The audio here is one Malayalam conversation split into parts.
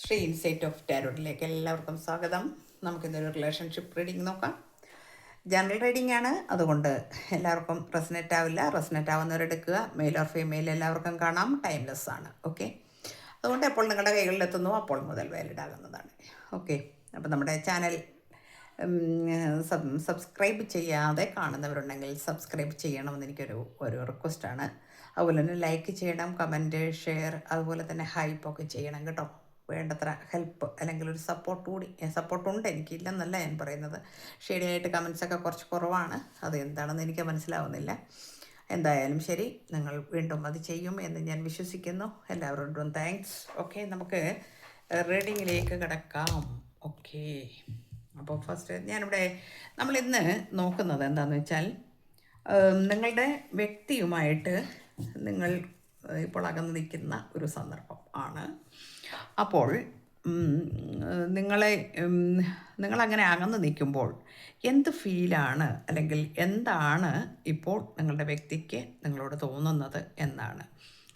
ശ്രീ ഇൻസൈറ്റ് ഓഫ് ടാരോട്ടിലേക്ക് എല്ലാവർക്കും സ്വാഗതം. നമുക്കിന്നൊരു റിലേഷൻഷിപ്പ് റീഡിംഗ് നോക്കാം. ജനറൽ റീഡിംഗ് ആണ്, അതുകൊണ്ട് എല്ലാവർക്കും റെസനേറ്റ് ആവില്ല. റെസനേറ്റ് ആവുന്നവരെടുക്കുക. മെയിൽ ഓർ ഫീമെയിൽ എല്ലാവർക്കും കാണാം. ടൈംലെസ് ആണ്. ഓക്കെ, അതുകൊണ്ട് എപ്പോൾ നിങ്ങളുടെ കൈകളിലെത്തുന്നു അപ്പോൾ മുതൽ വാലിഡ് ആകുന്നതാണ്. ഓക്കെ, അപ്പോൾ നമ്മുടെ ചാനൽ സബ്സ്ക്രൈബ് ചെയ്യാതെ കാണുന്നവരുണ്ടെങ്കിൽ സബ്സ്ക്രൈബ് ചെയ്യണമെന്ന് എനിക്കൊരു റിക്വസ്റ്റാണ്. അതുപോലെ തന്നെ ലൈക്ക് ചെയ്യണം, കമൻറ്റ്, ഷെയർ, അതുപോലെ തന്നെ ഹൈപ്പൊക്കെ ചെയ്യണം കേട്ടോ. വേണ്ടത്ര ഹെൽപ്പ് അല്ലെങ്കിൽ ഒരു സപ്പോർട്ടുണ്ട്, എനിക്കില്ലെന്നല്ല ഞാൻ പറയുന്നത്. ഷെയ്ഡിയായിട്ട് കമൻസൊക്കെ കുറച്ച് കുറവാണ്. അത് എന്താണെന്ന് എനിക്ക് മനസ്സിലാവുന്നില്ല. എന്തായാലും ശരി, നിങ്ങൾ വീണ്ടും അത് ചെയ്യും എന്ന് ഞാൻ വിശ്വസിക്കുന്നു. എല്ലാവരോടും താങ്ക്സ്. ഓക്കെ, നമുക്ക് റീഡിങ്ങിലേക്ക് കിടക്കാം. ഓക്കെ, അപ്പോൾ ഫസ്റ്റ് നമ്മളിന്ന് നോക്കുന്നത് എന്താണെന്ന് വെച്ചാൽ, നിങ്ങളുടെ വ്യക്തിയുമായിട്ട് നിങ്ങൾ ഇപ്പോൾ അകന്ന് നിൽക്കുന്ന ഒരു സന്ദർഭം ആണ്. അപ്പോൾ നിങ്ങളങ്ങനെ അകന്ന് നിൽക്കുമ്പോൾ എന്ത് ഫീലാണ് അല്ലെങ്കിൽ എന്താണ് ഇപ്പോൾ നിങ്ങളുടെ വ്യക്തിക്ക് നിങ്ങളോട് തോന്നുന്നത് എന്നാണ്.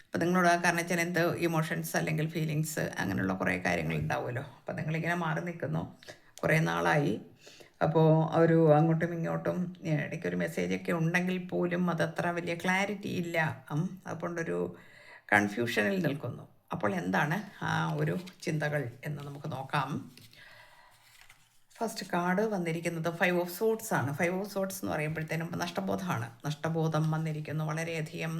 അപ്പോൾ നിങ്ങളോട് കാരണം വെച്ചാൽ എന്ത് ഇമോഷൻസ് അല്ലെങ്കിൽ ഫീലിങ്സ് അങ്ങനെയുള്ള കുറേ കാര്യങ്ങൾ ഉണ്ടാവുമല്ലോ. അപ്പോൾ നിങ്ങളിങ്ങനെ മാറി നിൽക്കുന്നു കുറേ നാളായി. അപ്പോൾ ഒരു അങ്ങോട്ടും ഇങ്ങോട്ടും ഇടയ്ക്കൊരു മെസ്സേജൊക്കെ ഉണ്ടെങ്കിൽ പോലും അതത്ര വലിയ ക്ലാരിറ്റി ഇല്ല. അതുകൊണ്ടൊരു കൺഫ്യൂഷനിൽ നിൽക്കുന്നു. അപ്പോൾ എന്താണ് ആ ഒരു ചിന്തകൾ എന്ന് നമുക്ക് നോക്കാം. ഫസ്റ്റ് കാർഡ് വന്നിരിക്കുന്നത് 5 ഓഫ് സോർട്സ് ആണ്. 5 ഓഫ് സോർട്സ് എന്ന് പറയുമ്പോഴത്തേനും നഷ്ടബോധമാണ്. നഷ്ടബോധം വന്നിരിക്കുന്നു, വളരെയധികം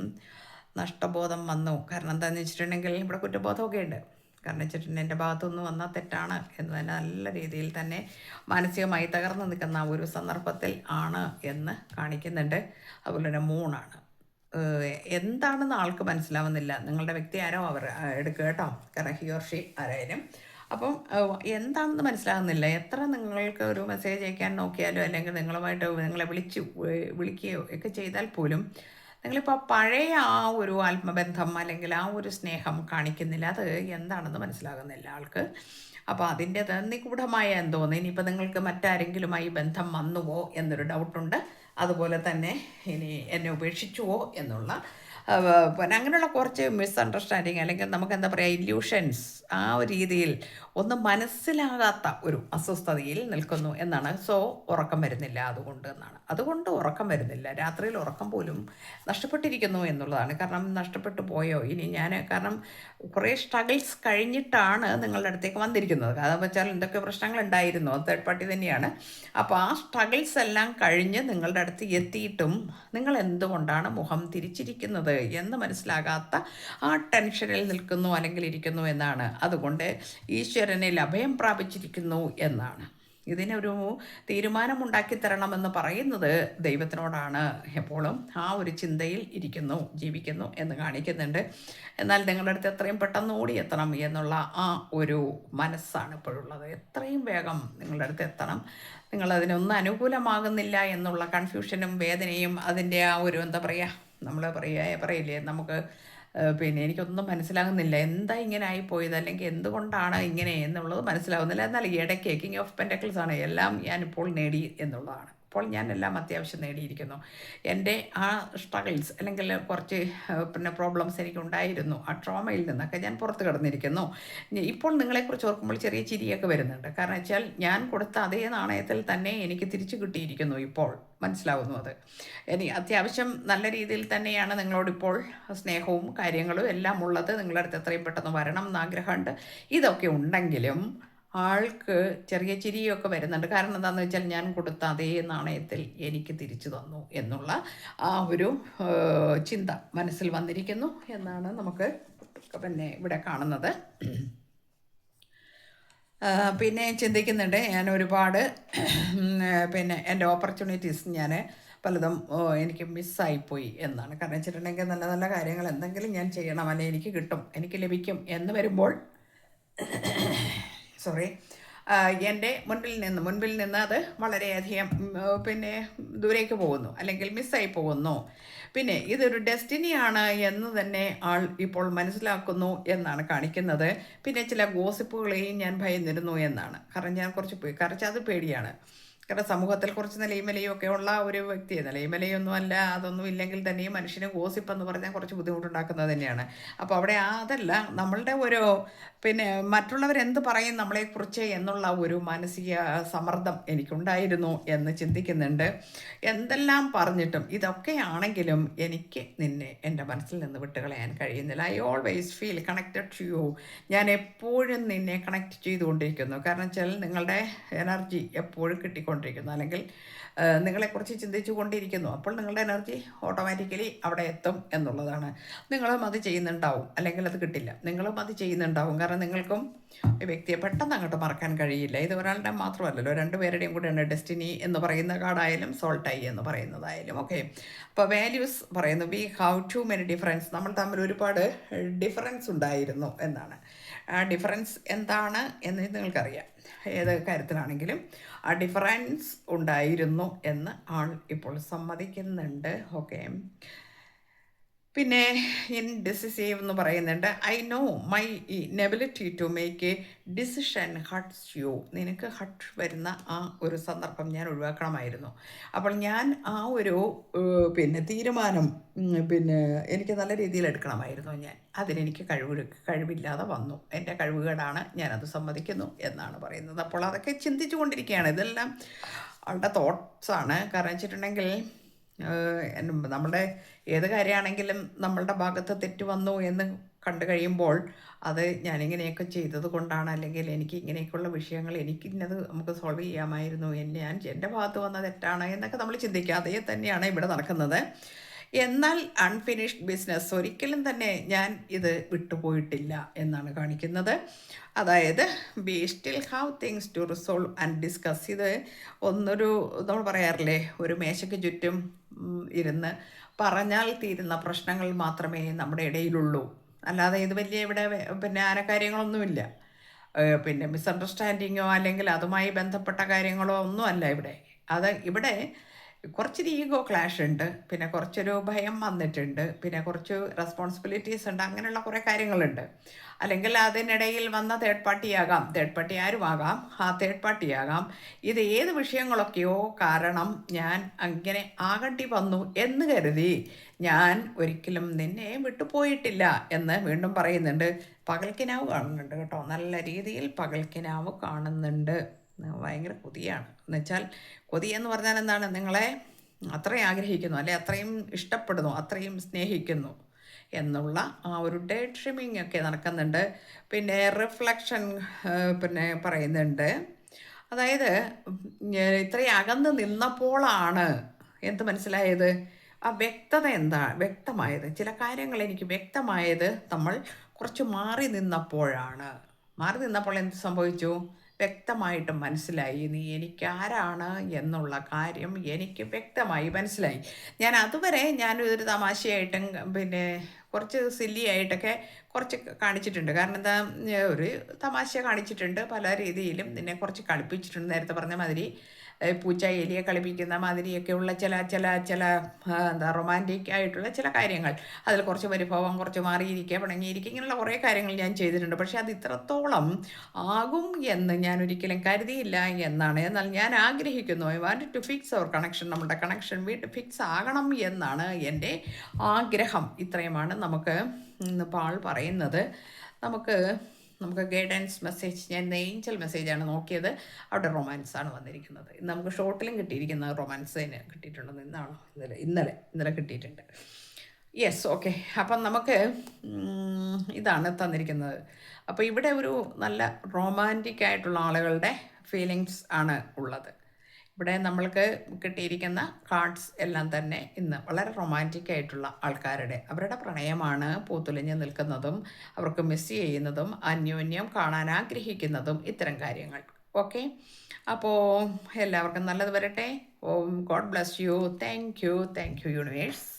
നഷ്ടബോധം വന്നു. കാരണം എന്താണെന്ന് വെച്ചിട്ടുണ്ടെങ്കിൽ ഇവിടെ കുറ്റബോധമൊക്കെ ഉണ്ട്. കാരണം വെച്ചിട്ടുണ്ടെങ്കിൽ എൻ്റെ ഭാഗത്തുനിന്ന് വന്നാൽ തെറ്റാണ് എന്ന് തന്നെ നല്ല രീതിയിൽ തന്നെ മാനസികമായി തകർന്നു നിൽക്കുന്ന ഒരു സന്ദർഭത്തിൽ ആണ് എന്ന് കാണിക്കുന്നുണ്ട്. അതുപോലെ തന്നെ മൂണാണ്. എന്താണെന്ന് ആൾക്ക് മനസ്സിലാവുന്നില്ല. നിങ്ങളുടെ വ്യക്തി ആരോ അവർ എടുക്കുക കേട്ടോ, കാരണം ഹി ഓർ ഷീ ആരായാലും. അപ്പം എന്താണെന്ന് മനസ്സിലാകുന്നില്ല. എത്ര നിങ്ങൾക്ക് ഒരു മെസ്സേജ് അയക്കാൻ നോക്കിയാലോ അല്ലെങ്കിൽ നിങ്ങളെ വിളിക്കുകയോ ഒക്കെ ചെയ്താൽ പോലും നിങ്ങളിപ്പോൾ പഴയ ആ ഒരു ആത്മബന്ധം അല്ലെങ്കിൽ ആ ഒരു സ്നേഹം കാണിക്കുന്നില്ല. അത് എന്താണെന്ന് മനസ്സിലാകുന്നില്ല ആൾക്ക്. അപ്പോൾ അതിൻ്റെ നിഗൂഢമായ എന്തോന്ന്, ഇനിയിപ്പോൾ നിങ്ങൾക്ക് മറ്റാരെങ്കിലുമായി ബന്ധം വന്നുവോ എന്നൊരു ഡൗട്ടുണ്ട്. അതുപോലെ തന്നെ ഇനി എന്നെ ഉപേക്ഷിച്ചുവോ എന്നുള്ള പിന്നെ അങ്ങനെയുള്ള കുറച്ച് മിസ്അണ്ടർസ്റ്റാൻഡിങ് അല്ലെങ്കിൽ നമുക്ക് എന്താ പറയുക, ഇല്യൂഷൻസ് ആ ഒരു രീതിയിൽ ഒന്നും മനസ്സിലാകാത്ത ഒരു അസ്വസ്ഥതയിൽ നിൽക്കുന്നു എന്നാണ്. സോ ഉറക്കം വരുന്നില്ല അതുകൊണ്ട് ഉറക്കം വരുന്നില്ല. രാത്രിയിൽ ഉറക്കം പോലും നഷ്ടപ്പെട്ടിരിക്കുന്നു എന്നുള്ളതാണ്. കാരണം നഷ്ടപ്പെട്ടു പോയോ ഇനി കാരണം കുറേ സ്ട്രഗിൾസ് കഴിഞ്ഞിട്ടാണ് നിങ്ങളുടെ അടുത്തേക്ക് വന്നിരിക്കുന്നത്. അതെന്ന് വെച്ചാൽ എന്തൊക്കെ പ്രശ്നങ്ങളുണ്ടായിരുന്നു, തേർഡ് പാർട്ടി തന്നെയാണ്. അപ്പോൾ ആ സ്ട്രഗിൾസ് എല്ലാം കഴിഞ്ഞ് നിങ്ങളുടെ അടുത്ത് എത്തിയിട്ടും നിങ്ങൾ എന്തുകൊണ്ടാണ് മുഖം തിരിച്ചിരിക്കുന്നത് എന്ന് മനസ്സിലാകാത്ത ആ ടെൻഷനിൽ നിൽക്കുന്നു അല്ലെങ്കിൽ ഇരിക്കുന്നു എന്നാണ്. അതുകൊണ്ട് ഈശ്വരനിൽ അഭയം പ്രാപിച്ചിരിക്കുന്നു എന്നാണ്. ഇതിനൊരു തീരുമാനമുണ്ടാക്കി തരണമെന്ന് പറയുന്നത് ദൈവത്തിനോടാണ്. എപ്പോഴും ആ ഒരു ചിന്തയിൽ ജീവിക്കുന്നു എന്ന് കാണിക്കുന്നുണ്ട്. എന്നാൽ നിങ്ങളുടെ അടുത്ത് എത്രയും പെട്ടെന്ന് ഓടിയെത്തണം എന്നുള്ള ആ ഒരു മനസ്സാണ് ഇപ്പോഴുള്ളത്. എത്രയും വേഗം നിങ്ങളുടെ അടുത്ത് എത്തണം. നിങ്ങളതിനൊന്നും അനുകൂലമാകുന്നില്ല എന്നുള്ള കൺഫ്യൂഷനും വേദനയും അതിൻ്റെ ആ ഒരു എന്താ പറയുക, നമ്മൾ പറയില്ലേ നമുക്ക് പിന്നെ എനിക്കൊന്നും മനസ്സിലാകുന്നില്ല, എന്താ ഇങ്ങനെ ആയിപ്പോയത് അല്ലെങ്കിൽ എന്തുകൊണ്ടാണ് ഇങ്ങനെ എന്നുള്ളത് മനസ്സിലാകുന്നില്ല. എന്നാൽ ഇടയ്ക്ക് കിങ് ഓഫ് പെൻറ്റക്കിൾസ് ആണ് എല്ലാം ഞാനിപ്പോൾ നേടി എന്നുള്ളതാണ്. ഇപ്പോൾ ഞാൻ എല്ലാം അത്യാവശ്യം നേടിയിരിക്കുന്നു. എൻ്റെ ആ സ്ട്രഗിൾസ് അല്ലെങ്കിൽ കുറച്ച് പിന്നെ പ്രോബ്ലംസ് എനിക്കുണ്ടായിരുന്നു, ആ ട്രോമയിൽ നിന്നൊക്കെ ഞാൻ പുറത്ത് കിടന്നിരിക്കുന്നു. ഇപ്പോൾ നിങ്ങളെക്കുറിച്ച് ഓർക്കുമ്പോൾ ചെറിയ ചിരിയൊക്കെ വരുന്നുണ്ട്. കാരണം വെച്ചാൽ ഞാൻ കൊടുത്ത അതേ നാണയത്തിൽ തന്നെ എനിക്ക് തിരിച്ചു കിട്ടിയിരിക്കുന്നു. ഇപ്പോൾ മനസ്സിലാവുന്നു അത്. ഇനി അത്യാവശ്യം നല്ല രീതിയിൽ തന്നെയാണ് നിങ്ങളോടിപ്പോൾ സ്നേഹവും കാര്യങ്ങളും എല്ലാം ഉള്ളത്. നിങ്ങളുടെ അടുത്ത് എത്രയും പെട്ടെന്ന് വരണം എന്ന് ആഗ്രഹമുണ്ട്. ഇതൊക്കെ ഉണ്ടെങ്കിലും ആൾക്ക് ചെറിയ ചിരിയൊക്കെ വരുന്നുണ്ട്. കാരണം എന്താണെന്ന് വെച്ചാൽ ഞാൻ കൊടുത്ത അതേ നാണയത്തിൽ എനിക്ക് തിരിച്ചു തന്നു എന്നുള്ള ആ ഒരു ചിന്ത മനസ്സിൽ വന്നിരിക്കുന്നു എന്നാണ് നമുക്ക് പിന്നെ ഇവിടെ കാണുന്നത്. പിന്നെ ചിന്തിക്കുന്നുണ്ട് ഞാൻ ഒരുപാട് പിന്നെ എൻ്റെ ഓപ്പർച്യൂണിറ്റീസ് ഞാൻ പലതും എനിക്ക് മിസ്സായിപ്പോയി എന്നാണ്. കാരണം വെച്ചിട്ടുണ്ടെങ്കിൽ നല്ല നല്ല കാര്യങ്ങൾ എന്തെങ്കിലും ഞാൻ ചെയ്യണം, അല്ലെങ്കിൽ എനിക്ക് കിട്ടും, എനിക്ക് ലഭിക്കും എന്ന് വരുമ്പോൾ എൻ്റെ മുൻപിൽ നിന്ന് അത് വളരെയധികം പിന്നെ ദൂരേക്ക് പോകുന്നു അല്ലെങ്കിൽ മിസ്സായി പോകുന്നു. പിന്നെ ഇതൊരു ഡെസ്റ്റിനിയാണ് എന്ന് തന്നെ ആൾ ഇപ്പോൾ മനസ്സിലാക്കുന്നു എന്നാണ് കാണിക്കുന്നത്. പിന്നെ ചില ഗോസിപ്പുകളെയും ഞാൻ ഭയന്നിരുന്നു എന്നാണ്. കാരണം ഞാൻ കുറച്ച് അത് പേടിയാണ്. കാരണം സമൂഹത്തിൽ കുറച്ച് നിലയും വിലയും ഒക്കെ ഉള്ള ഒരു വ്യക്തി, നിലയും വിലയൊന്നും അല്ല, അതൊന്നും ഇല്ലെങ്കിൽ തന്നെയും മനുഷ്യന് ഗോസിപ്പ് എന്ന് പറഞ്ഞാൽ കുറച്ച് ബുദ്ധിമുട്ടുണ്ടാക്കുന്നത് തന്നെയാണ്. അപ്പോൾ അവിടെ അതല്ല, നമ്മളുടെ ഒരു പിന്നെ മറ്റുള്ളവരെന്ത് പറയും നമ്മളെക്കുറിച്ച് എന്നുള്ള ഒരു മാനസിക സമ്മർദ്ദം എനിക്കുണ്ടായിരുന്നു എന്ന് ചിന്തിക്കുന്നുണ്ട്. എന്തെല്ലാം പറഞ്ഞിട്ടും ഇതൊക്കെയാണെങ്കിലും എനിക്ക് നിന്നെ എൻ്റെ മനസ്സിൽ നിന്ന് വിട്ടുകളയാൻ കഴിയുന്നില്ല. I always feel connected to you. ഞാൻ എപ്പോഴും നിന്നെ കണക്ട് ചെയ്തുകൊണ്ടിരിക്കുന്നു. കാരണം വെച്ചാൽ നിങ്ങളുടെ എനർജി എപ്പോഴും കിട്ടിക്കൊണ്ടിരിക്കുന്നു, അല്ലെങ്കിൽ നിങ്ങളെക്കുറിച്ച് ചിന്തിച്ചു കൊണ്ടിരിക്കുന്നു. അപ്പോൾ നിങ്ങളുടെ എനർജി ഓട്ടോമാറ്റിക്കലി അവിടെ എത്തും എന്നുള്ളതാണ്. നിങ്ങളും അത് ചെയ്യുന്നുണ്ടാവും, അല്ലെങ്കിൽ അത് കിട്ടില്ല. നിങ്ങളും അത് ചെയ്യുന്നുണ്ടാവും. കാരണം നിങ്ങൾക്കും ഈ വ്യക്തിയെ പെട്ടെന്ന് അങ്ങോട്ട് മറക്കാൻ കഴിയില്ല. ഇത് ഒരാളുടെ മാത്രമല്ലല്ലോ, രണ്ടുപേരുടെയും കൂടെയാണ്. ഡെസ്റ്റിനി എന്ന് പറയുന്ന കാർഡായാലും സോൾട്ടായി എന്ന് പറയുന്നതായാലും ഓക്കെ. അപ്പോൾ വാല്യൂസ് പറയുന്നു we have too many difference. നമ്മൾ തമ്മിൽ ഒരുപാട് ഡിഫറൻസ് ഉണ്ടായിരുന്നു എന്നാണ്. ആ ഡിഫറൻസ് എന്താണ് എന്ന് നിങ്ങൾക്കറിയാം. ഏത് കാര്യത്തിലാണെങ്കിലും ആ ഡിഫറൻസ് ഉണ്ടായിരുന്നു എന്ന് ആൾ ഇപ്പോൾ സമ്മതിക്കുന്നുണ്ട്. ഓക്കെ. പിന്നെ ഇൻഡിസിസീവ് എന്ന് പറയുന്നുണ്ട്. I know my inability to make a decision hurts you. നിനക്ക് ഹട്ട് വരുന്ന ആ ഒരു സന്ദർഭം ഞാൻ ഒഴിവാക്കണമായിരുന്നു. അപ്പോൾ ഞാൻ ആ ഒരു പിന്നെ തീരുമാനം പിന്നെ എനിക്ക് നല്ല രീതിയിൽ എടുക്കണമായിരുന്നു. അതിനെനിക്ക് കഴിവില്ലാതെ വന്നു. എൻ്റെ കഴിവുകേടാണ്, ഞാനത് സമ്മതിക്കുന്നു എന്നാണ് പറയുന്നത്. അപ്പോൾ അതൊക്കെ ചിന്തിച്ചു കൊണ്ടിരിക്കുകയാണ്. ഇതെല്ലാം ആളുടെ തോട്ട്സാണ്. കാരണം വെച്ചിട്ടുണ്ടെങ്കിൽ നമ്മുടെ ഏത് കാര്യമാണെങ്കിലും നമ്മളുടെ ഭാഗത്ത് തെറ്റ് വന്നു എന്ന് കണ്ടു കഴിയുമ്പോൾ അത് ഞാനിങ്ങനെയൊക്കെ ചെയ്തത് കൊണ്ടാണ്, അല്ലെങ്കിൽ എനിക്ക് ഇങ്ങനെയൊക്കെയുള്ള വിഷയങ്ങൾ എനിക്കിന്നത് നമുക്ക് സോൾവ് ചെയ്യാമായിരുന്നു, എൻ്റെ ഭാഗത്ത് വന്ന തെറ്റാണ് എന്നൊക്കെ നമ്മൾ ചിന്തിക്കുക. അതേ തന്നെയാണ് ഇവിടെ നടക്കുന്നത്. എന്നാൽ അൺഫിനിഷ്ഡ് ബിസിനസ്, ഒരിക്കലും തന്നെ ഞാൻ ഇത് വിട്ടുപോയിട്ടില്ല എന്നാണ് കാണിക്കുന്നത്. അതായത് we still have things to resolve and discuss. ഇത് നമ്മൾ പറയാറില്ലേ, ഒരു മേശയ്ക്ക് ചുറ്റും ഇരുന്ന് പറഞ്ഞാൽ തീരുന്ന പ്രശ്നങ്ങൾ മാത്രമേ നമ്മുടെ ഇടയിലുള്ളൂ. അല്ലാതെ ഇത് വലിയ ഇവിടെ പിന്നെ ആനക്കാര്യങ്ങളൊന്നുമില്ല. പിന്നെ മിസ്അണ്ടർസ്റ്റാൻഡിങ്ങോ അല്ലെങ്കിൽ അതുമായി ബന്ധപ്പെട്ട കാര്യങ്ങളോ ഒന്നുമല്ല ഇവിടെ. ഇവിടെ കുറച്ചൊരു ഈഗോ ക്ലാഷ് ഉണ്ട്, പിന്നെ കുറച്ചൊരു ഭയം വന്നിട്ടുണ്ട്, പിന്നെ കുറച്ച് റെസ്പോൺസിബിലിറ്റീസ് ഉണ്ട്, അങ്ങനെയുള്ള കുറേ കാര്യങ്ങളുണ്ട്. അല്ലെങ്കിൽ അതിനിടയിൽ വന്ന തേർഡ് പാർട്ടി ആരുമാകാം, ആ തേർഡ് പാർട്ടിയാകാം. ഇത് ഏത് വിഷയങ്ങളൊക്കെയോ കാരണം ഞാൻ അങ്ങനെ ആകേണ്ടി വന്നു എന്ന് കരുതി ഞാൻ ഒരിക്കലും നിന്നെ വിട്ടുപോയിട്ടില്ല എന്ന് വീണ്ടും പറയുന്നുണ്ട്. പകൽക്കിനാവ് കാണുന്നുണ്ട് കേട്ടോ, നല്ല രീതിയിൽ പകൽക്കിനാവ് കാണുന്നുണ്ട്. ഭയങ്കര കൊതിയാണ്. എന്നുവെച്ചാൽ കൊതി എന്ന് പറഞ്ഞാൽ എന്താണ്, നിങ്ങളെ അത്രയും ആഗ്രഹിക്കുന്നു, അല്ലെ അത്രയും ഇഷ്ടപ്പെടുന്നു, അത്രയും സ്നേഹിക്കുന്നു എന്നുള്ള ആ ഒരു ഡേ ഡ്രീമിങ് ഒക്കെ നടക്കുന്നുണ്ട്. പിന്നെ റിഫ്ലക്ഷൻ പിന്നെ പറയുന്നുണ്ട്. അതായത് ഇത്രയും അകന്ന് നിന്നപ്പോഴാണ് എന്ത് മനസ്സിലായത്, ആ വ്യക്തമായത്, ചില കാര്യങ്ങൾ എനിക്ക് വ്യക്തമായത് നമ്മൾ കുറച്ച് മാറി നിന്നപ്പോഴാണ്. മാറി നിന്നപ്പോൾ എന്ത് സംഭവിച്ചു, വ്യക്തമായിട്ട് മനസ്സിലായി നീ എനിക്കാരാണ് എന്നുള്ള കാര്യം എനിക്ക് വ്യക്തമായി മനസ്സിലായി. അതുവരെ ഞാനൊരു തമാശയായിട്ടും പിന്നെ കുറച്ച് സില്ലി ആയിട്ടൊക്കെ കുറച്ച് കാണിച്ചിട്ടുണ്ട്. കാരണം എന്താ, ഒരു തമാശ കാണിച്ചിട്ടുണ്ട്, പല രീതിയിലും നിന്നെ കുറച്ച് കളിപ്പിച്ചിട്ടുണ്ട്. നേരത്തെ പറഞ്ഞ മാതിരി പൂച്ച എലിയെ കളിപ്പിക്കുന്ന മാതിരിയൊക്കെയുള്ള ചില റൊമാൻറ്റിക് ആയിട്ടുള്ള ചില കാര്യങ്ങൾ, അതിൽ കുറച്ച് പരിഭവം, കുറച്ച് മാറിയിരിക്കുക, പിണങ്ങിയിരിക്കുക, ഇങ്ങനെയുള്ള കുറേ കാര്യങ്ങൾ ഞാൻ ചെയ്തിട്ടുണ്ട്. പക്ഷേ അത് ഇത്രത്തോളം ആകും എന്ന് ഞാൻ ഒരിക്കലും കരുതിയില്ല എന്നാണ്. എന്നാൽ ഞാൻ ആഗ്രഹിക്കുന്നു, I want to fix our connection, നമ്മുടെ കണക്ഷൻ വീണ്ടും ഫിക്സ് ആകണം എന്നാണ് എൻ്റെ ആഗ്രഹം. ഇത്രയുമാണ് നമുക്ക് ഇന്നിപ്പോൾ ആൾ പറയുന്നത്. നമുക്ക് ഗൈഡൻസ് മെസ്സേജ്, ഞാൻ ഏഞ്ചൽ മെസ്സേജാണ് നോക്കിയത്, അവിടെ റൊമാൻസാണ് വന്നിരിക്കുന്നത്. ഇന്ന് നമുക്ക് ഷോർട്ടിലും കിട്ടിയിരിക്കുന്ന റൊമാൻസിന് കിട്ടിയിട്ടുണ്ടെന്ന് ഇന്നലെ കിട്ടിയിട്ടുണ്ട്. Yes, okay. അപ്പം നമുക്ക് ഇതാണ് തന്നിരിക്കുന്നത്. അപ്പോൾ ഇവിടെ ഒരു നല്ല റൊമാൻറ്റിക് ആയിട്ടുള്ള ആളുകളുടെ ഫീലിങ്സ് ആണ് ഉള്ളത്. ഇവിടെ നമ്മൾക്ക് കിട്ടിയിരിക്കുന്ന കാർഡ്സ് എല്ലാം തന്നെ ഇന്ന് വളരെ റൊമാൻറ്റിക് ആയിട്ടുള്ള അവരുടെ പ്രണയമാണ് പൂത്തുലഞ്ഞ് നിൽക്കുന്നതും അവർക്ക് മിസ് ചെയ്യുന്നതും അന്യോന്യം കാണാൻ ആഗ്രഹിക്കുന്നതും ഇത്തരം കാര്യങ്ങൾ. ഓക്കെ, അപ്പോൾ എല്ലാവർക്കും നല്ലത് വരട്ടെ. God bless you. Thank you universe.